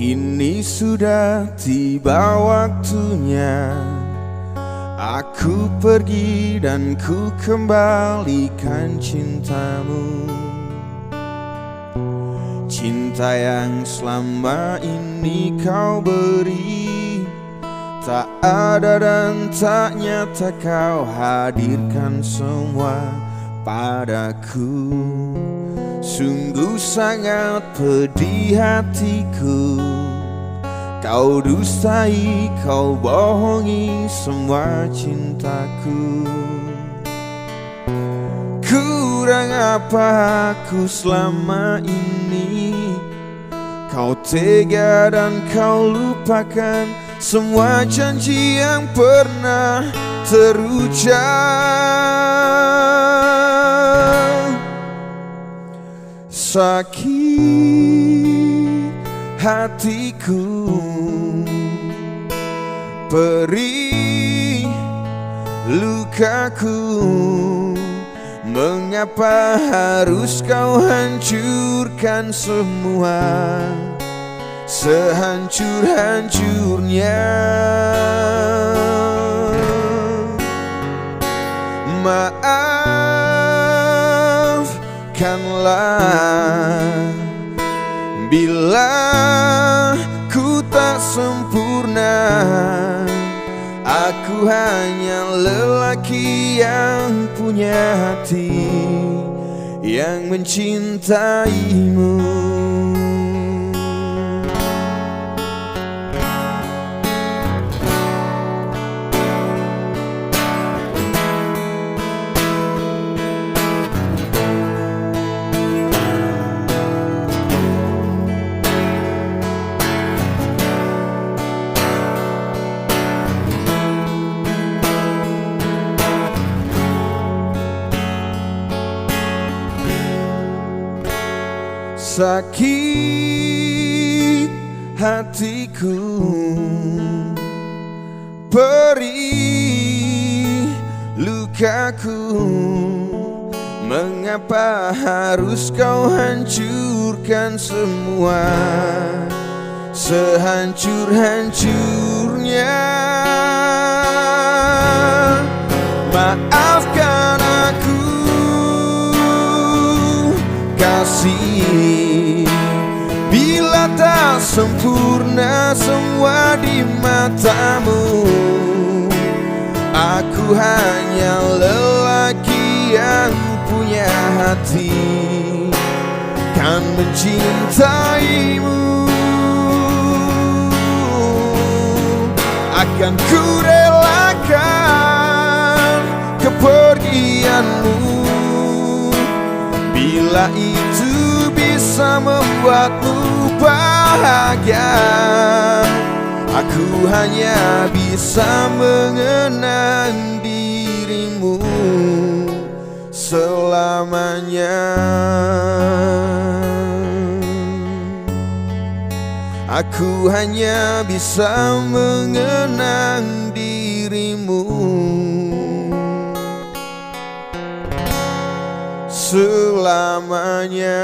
Kini sudah tiba waktunya aku pergi dan ku kembalikan cintamu. Cinta yang selama ini kau beri, tak ada dan tak nyata kau hadirkan semua padaku. Sungguh sangat pedih hatiku, kau dustai, kau bohongi semua cintaku. Kurang apa aku selama ini? Kau tega dan kau lupakan semua janji yang pernah terucap. Sakit hatiku, perih lukaku. Mengapa harus kau hancurkan semua sehancur-hancurnya? Maafkanlah bila ku tak sempurna. Aku hanya lelaki yang punya hati yang mencintaimu. Sakit hatiku, perih lukaku. Mengapa harus kau hancurkan semua sehancur-hancurnya? Maafkan aku kasih, bila tak sempurna semua di matamu. Aku hanya lelaki yang punya hati kan mencintaimu. Akan ku relakan kepergianmu bila itu bisa membuatmu bahagia. Aku hanya bisa mengenang dirimu selamanya. Aku hanya bisa mengenang dirimu selamanya.